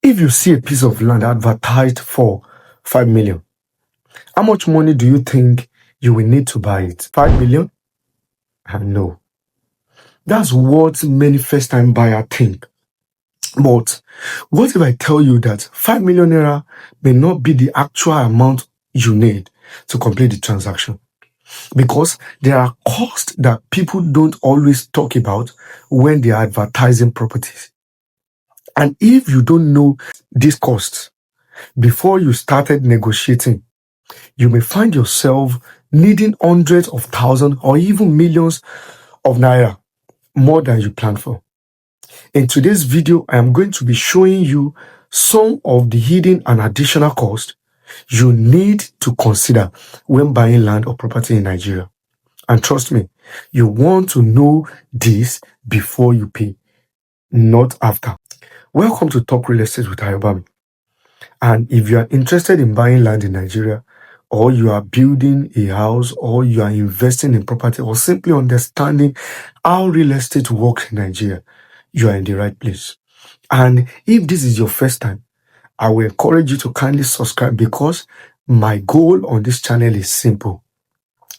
If you see a piece of land advertised for 5 million, how much money do you think you will need to buy it? 5 million? No. That's what many first-time buyers think. But what if I tell you that 5 million naira may not be the actual amount you need to complete the transaction? Because there are costs that people don't always talk about when they are advertising properties. And if you don't know these costs before you started negotiating, you may find yourself needing hundreds of thousands or even millions of naira more than you planned for. In today's video, I am going to be showing you some of the hidden and additional costs you need to consider when buying land or property in Nigeria. And trust me, you want to know this before you pay, not after. Welcome to Talk Real Estate with Ayobami. And if you are interested in buying land in Nigeria, or you are building a house, or you are investing in property, or simply understanding how real estate works in Nigeria, you are in the right place. And if this is your first time, I will encourage you to kindly subscribe, because my goal on this channel is simple: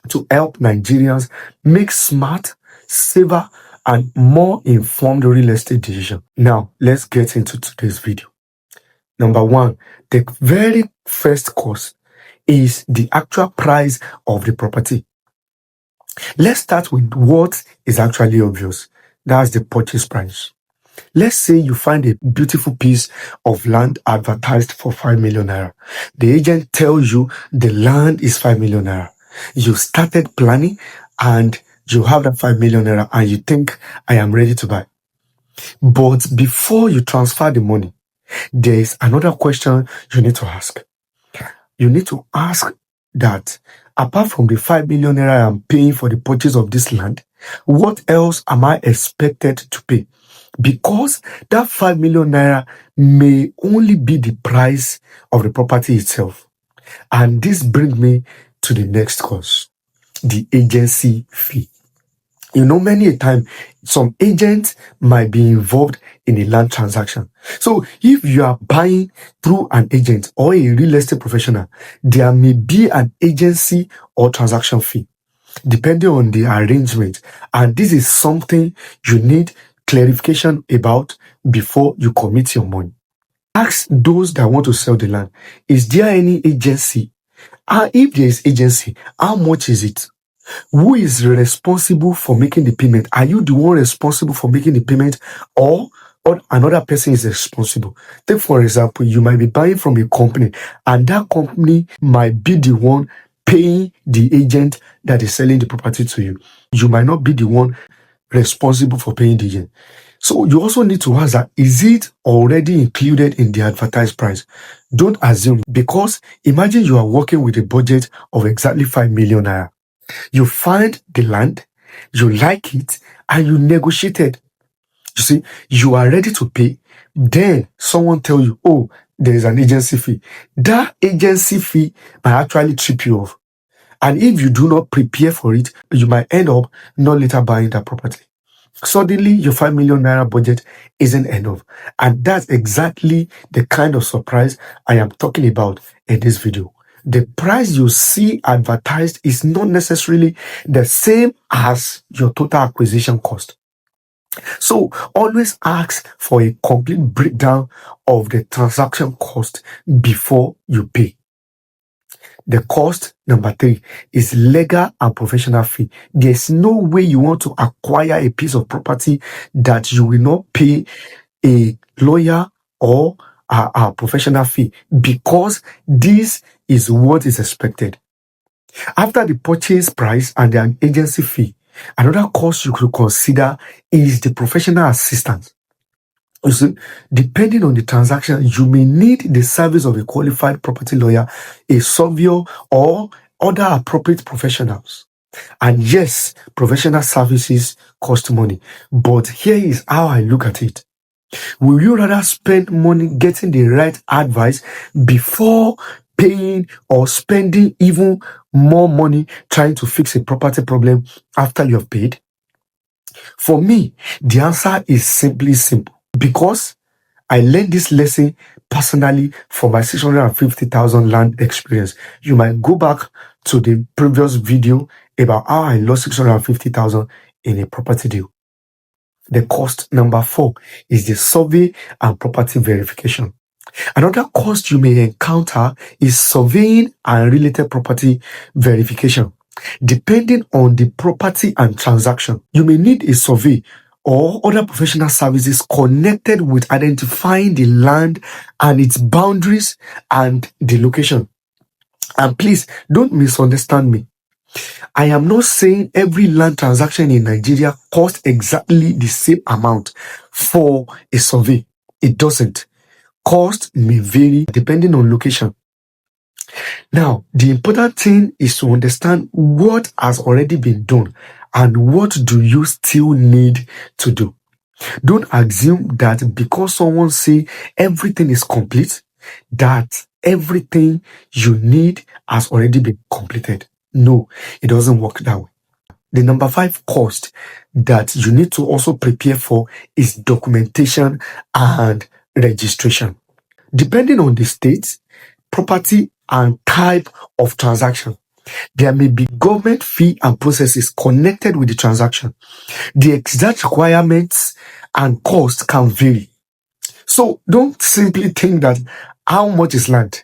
to help Nigerians make smart, safer, and more informed real estate decisions. Now, let's get into today's video. Number one, the very first cost is the actual price of the property. Let's start with what is actually obvious. That's the purchase price. Let's say you find a beautiful piece of land advertised for 5 million naira. The agent tells you the land is 5 million naira. You started planning and you have that 5 million naira and you think, I am ready to buy. But before you transfer the money, there is another question you need to ask. You need to ask that, apart from the 5 million naira I'm paying for the purchase of this land, what else am I expected to pay? Because that 5 million naira may only be the price of the property itself. And this brings me to the next cost, the agency fee. You know, many a time, some agents might be involved in a land transaction. So if you are buying through an agent or a real estate professional, there may be an agency or transaction fee, depending on the arrangement. And this is something you need clarification about before you commit your money. Ask those that want to sell the land, is there any agency? If there is agency, how much is it? Who is responsible for making the payment? Are you the one responsible for making the payment, or another person is responsible? Take, for example, you might be buying from a company and that company might be the one paying the agent that is selling the property to you. You might not be the one responsible for paying the agent. So you also need to ask that, is it already included in the advertised price? Don't assume, because imagine you are working with a budget of exactly 5 million naira. You find the land, you like it, and you negotiated. You see, you are ready to pay. Then someone tells you, oh, there is an agency fee. That agency fee might actually trip you off. And if you do not prepare for it, you might end up not later buying that property. Suddenly, your 5 million naira budget isn't enough. And that's exactly the kind of surprise I am talking about in this video. The price you see advertised is not necessarily the same as your total acquisition cost. So always ask for a complete breakdown of the transaction cost before you pay. The cost number 3 is legal and professional fee. There's no way you want to acquire a piece of property that you will not pay a lawyer or a professional fee, because this is what is expected. After the purchase price and the agency fee, another cost you could consider is the professional assistance. You see, depending on the transaction, you may need the service of a qualified property lawyer, a surveyor, or other appropriate professionals. And yes, professional services cost money. But here is how I look at it. Will you rather spend money getting the right advice before paying, or spending even more money trying to fix a property problem after you have paid? For me, the answer is simply simple. Because I learned this lesson personally from my 650,000 land experience. You might go back to the previous video about how I lost 650,000 in a property deal. The cost number 4 is the survey and property verification. Another cost you may encounter is surveying and related property verification. Depending on the property and transaction, you may need a survey or other professional services connected with identifying the land and its boundaries and the location. And please don't misunderstand me. I am not saying every land transaction in Nigeria costs exactly the same amount for a survey. It doesn't. Cost may vary depending on location. Now, the important thing is to understand what has already been done and what do you still need to do. Don't assume that because someone say everything is complete, that everything you need has already been completed. No, it doesn't work that way. The number 5 cost that you need to also prepare for is documentation and registration. Depending on the state, property, and type of transaction, there may be government fee and processes connected with the transaction. The exact requirements and cost can vary. So don't simply think that how much is land.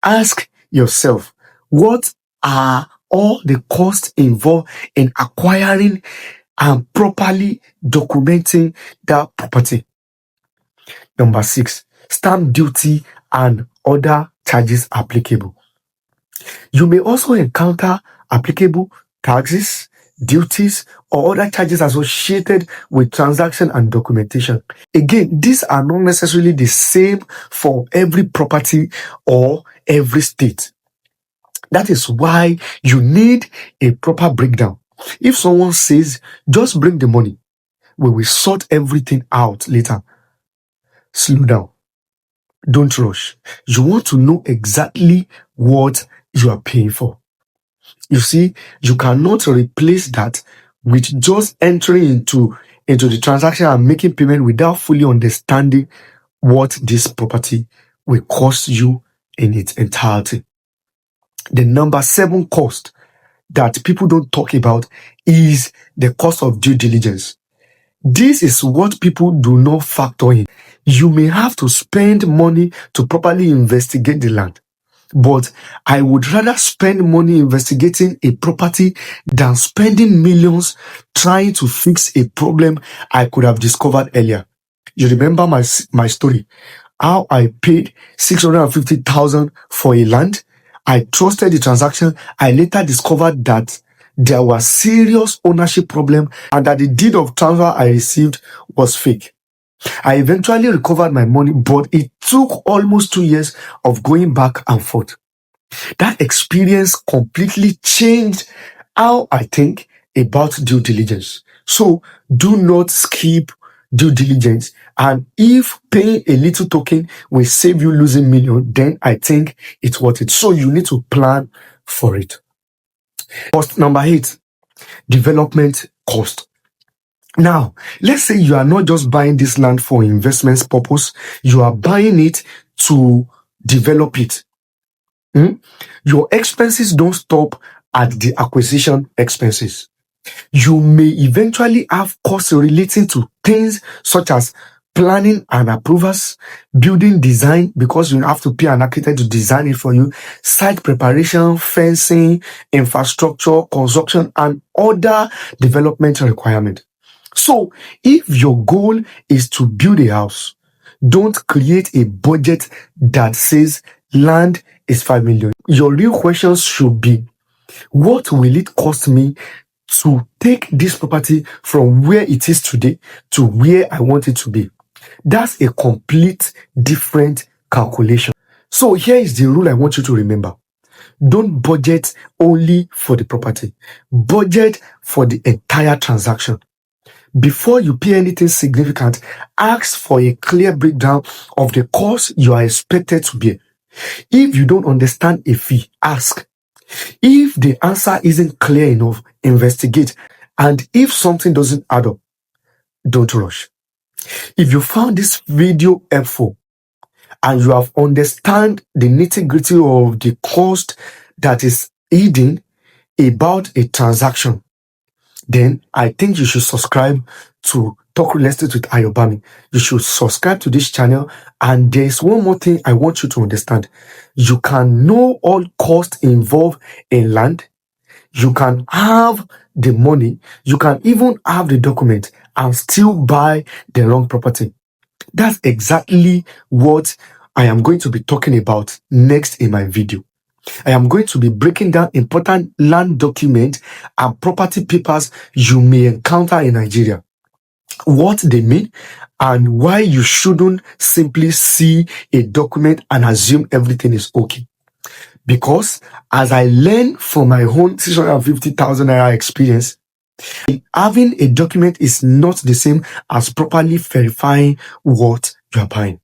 Ask yourself, what are all the costs involved in acquiring and properly documenting that property? Number 6, stamp duty and other charges applicable. You may also encounter applicable taxes, duties, or other charges associated with transaction and documentation. Again, these are not necessarily the same for every property or every state. That is why you need a proper breakdown. If someone says, just bring the money, we will sort everything out later. Slow down. Don't rush. You want to know exactly what you are paying for. You see, you cannot replace that with just entering into the transaction and making payment without fully understanding what this property will cost you in its entirety. The number 7 cost that people don't talk about is the cost of due diligence. This is what people do not factor in. You may have to spend money to properly investigate the land, but I would rather spend money investigating a property than spending millions trying to fix a problem I could have discovered earlier. You remember my story, how I paid 650,000 for a land. I trusted the transaction. I later discovered that there was serious ownership problem and that the deed of transfer I received was fake. I eventually recovered my money, but it took almost 2 years of going back and forth. That experience completely changed how I think about due diligence. So do not skip due diligence. And if paying a little token will save you losing million, then I think it's worth it. So you need to plan for it. Cost number 8, development cost. Now, let's say you are not just buying this land for investment purpose, you are buying it to develop it. Your expenses don't stop at the acquisition expenses. You may eventually have costs relating to things such as planning and approvals, building design, because you have to pay an architect to design it for you, site preparation, fencing, infrastructure, construction, and other development requirements. So, if your goal is to build a house, don't create a budget that says land is 5 million. Your real questions should be, what will it cost me to take this property from where it is today to where I want it to be? That's a complete different calculation. So here is the rule I want you to remember. Don't budget only for the property. Budget for the entire transaction. Before you pay anything significant, ask for a clear breakdown of the cost you are expected to bear. If you don't understand a fee, ask. If the answer isn't clear enough, investigate. And if something doesn't add up, don't rush. If you found this video helpful and you have understand the nitty-gritty of the cost that is hidden about a transaction, then I think you should subscribe to Talk Real Estate with Ayobami. You should subscribe to this channel. And there's one more thing I want you to understand. You can know all costs involved in land. You can have the money. You can even have the document and still buy the wrong property. That's exactly what I am going to be talking about next in my video. I am going to be breaking down important land documents and property papers you may encounter in Nigeria, what they mean, and why you shouldn't simply see a document and assume everything is okay. Because as I learned from my own 650,000 naira experience, having a document is not the same as properly verifying what you are buying.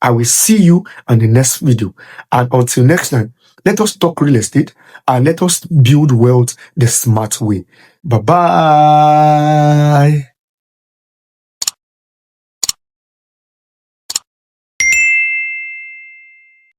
I will see you on the next video. And until next time, let us talk real estate and let us build wealth the smart way. Bye-bye.